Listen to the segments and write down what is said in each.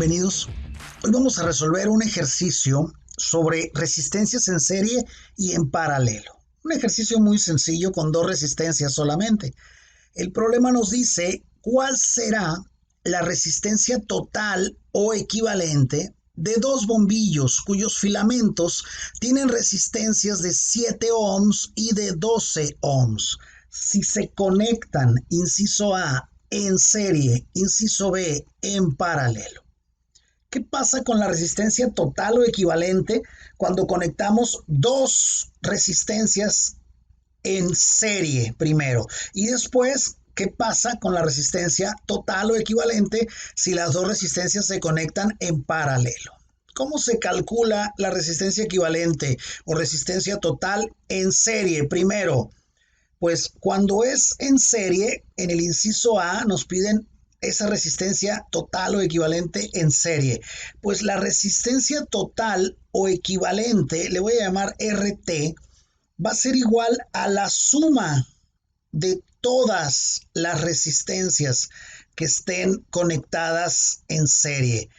bienvenidos. Hoy vamos a resolver un ejercicio sobre resistencias en serie y en paralelo. Un ejercicio muy sencillo con dos resistencias solamente. El problema nos dice cuál será la resistencia total o equivalente de dos bombillos cuyos filamentos tienen resistencias de 7 ohms y de 12 ohms. Si se conectan, inciso A, en serie, inciso B, en paralelo. ¿Qué pasa con la resistencia total o equivalente cuando conectamos dos resistencias en serie primero? Y después, ¿qué pasa con la resistencia total o equivalente si las dos resistencias se conectan en paralelo? ¿Cómo se calcula la resistencia equivalente o resistencia total en serie? Primero, pues cuando es en serie, en el inciso A nos piden esa resistencia total o equivalente en serie. Pues la resistencia total o equivalente, le voy a llamar RT, va a ser igual a la suma de todas las resistencias que estén conectadas en serie.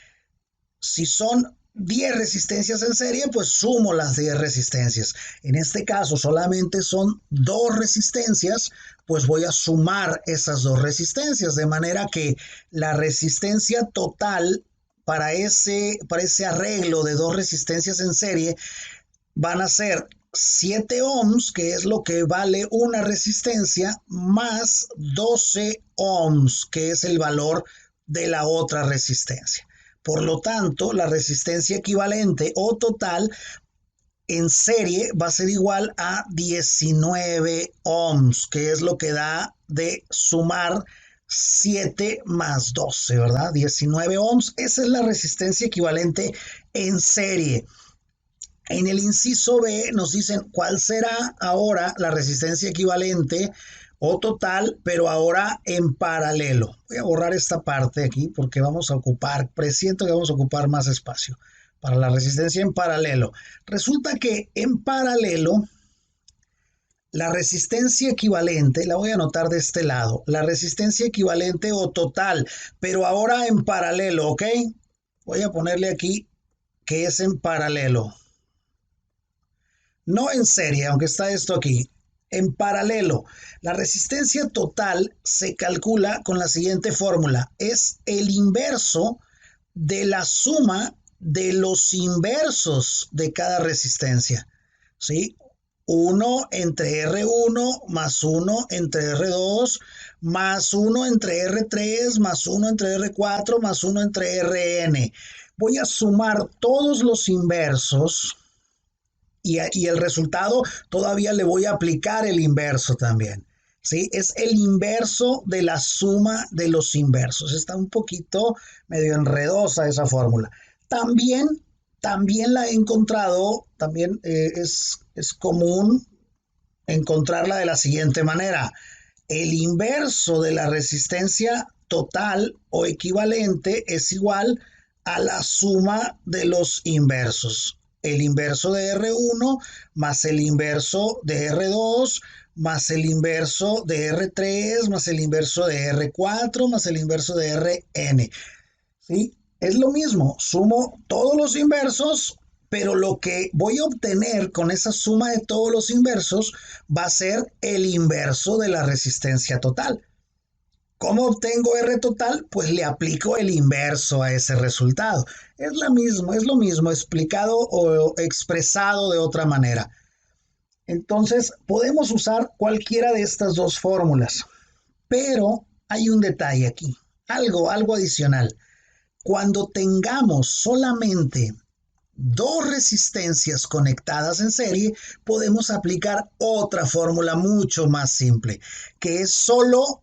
Si son 10 resistencias en serie, pues sumo las 10 resistencias. En este caso solamente son dos resistencias, pues voy a sumar esas dos resistencias, de manera que la resistencia total para ese arreglo de dos resistencias en serie van a ser 7 ohms, que es lo que vale una resistencia, más 12 ohms, que es el valor de la otra resistencia. Por lo tanto, la resistencia equivalente o total en serie va a ser igual a 19 ohms, que es lo que da de sumar 7 más 12, ¿verdad? 19 ohms, esa es la resistencia equivalente en serie. En el inciso B nos dicen cuál será ahora la resistencia equivalente o total, pero ahora en paralelo. Voy a borrar esta parte aquí porque presiento que vamos a ocupar más espacio para la resistencia en paralelo. Resulta que en paralelo, la resistencia equivalente, la voy a anotar de este lado, la resistencia equivalente o total, pero ahora en paralelo, ¿ok? Voy a ponerle aquí que es en paralelo. No en serie, aunque está esto aquí. En paralelo, la resistencia total se calcula con la siguiente fórmula. Es el inverso de la suma de los inversos de cada resistencia. ¿Sí? 1 entre R1 más 1 entre R2 más 1 entre R3 más 1 entre R4 más 1 entre Rn. Voy a sumar todos los inversos. Y el resultado todavía le voy a aplicar el inverso también. ¿Sí? Es el inverso de la suma de los inversos. Está un poquito medio enredosa esa fórmula. También la he encontrado, también es común encontrarla de la siguiente manera. El inverso de la resistencia total o equivalente es igual a la suma de los inversos. El inverso de R1 más el inverso de R2 más el inverso de R3 más el inverso de R4 más el inverso de Rn. ¿Sí? Es lo mismo, sumo todos los inversos, pero lo que voy a obtener con esa suma de todos los inversos va a ser el inverso de la resistencia total. ¿Cómo obtengo R total? Pues le aplico el inverso a ese resultado. Es lo mismo explicado o expresado de otra manera. Entonces, podemos usar cualquiera de estas dos fórmulas, pero hay un detalle aquí, algo adicional. Cuando tengamos solamente dos resistencias conectadas en serie, podemos aplicar otra fórmula mucho más simple, que es solo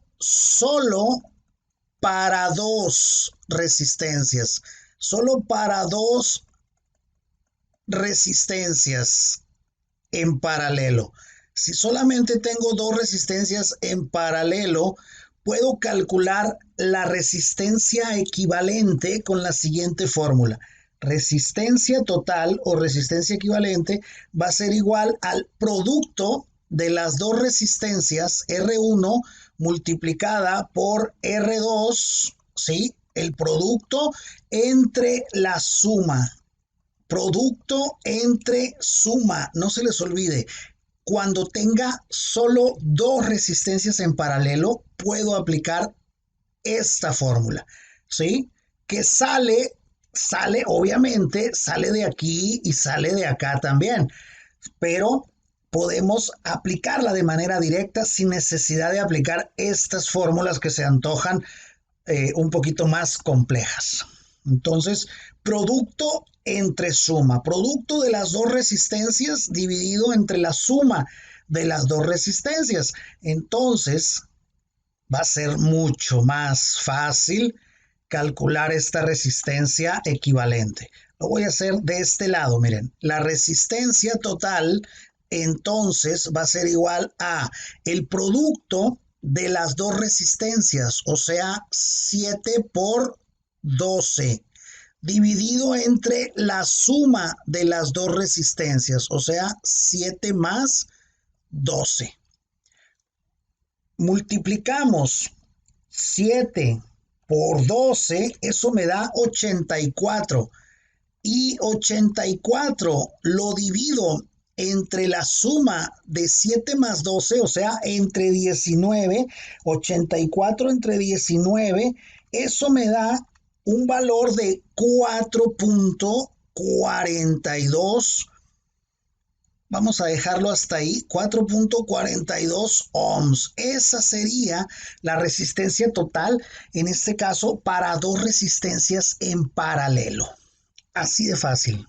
para dos resistencias, solo para dos resistencias en paralelo. Si solamente tengo dos resistencias en paralelo, puedo calcular la resistencia equivalente con la siguiente fórmula. Resistencia total o resistencia equivalente va a ser igual al producto de las dos resistencias R1 multiplicada por R2, ¿sí? el producto entre la suma. Producto entre suma. No se les olvide, cuando tenga solo dos resistencias en paralelo, puedo aplicar esta fórmula, ¿sí? Que sale, obviamente, sale de aquí y sale de acá también, pero podemos aplicarla de manera directa sin necesidad de aplicar estas fórmulas que se antojan un poquito más complejas. Entonces, producto entre suma, producto de las dos resistencias dividido entre la suma de las dos resistencias. Entonces, va a ser mucho más fácil calcular esta resistencia equivalente. Lo voy a hacer de este lado, miren, la resistencia total entonces va a ser igual a el producto de las dos resistencias, o sea, 7 por 12, dividido entre la suma de las dos resistencias, o sea, 7 más 12. Multiplicamos 7 por 12, eso me da 84. Y 84 lo divido entre la suma de 7 más 12, o sea, entre 19, 84 entre 19, eso me da un valor de 4.42. Vamos a dejarlo hasta ahí, 4.42 ohms. Esa sería la resistencia total, en este caso, para dos resistencias en paralelo. Así de fácil.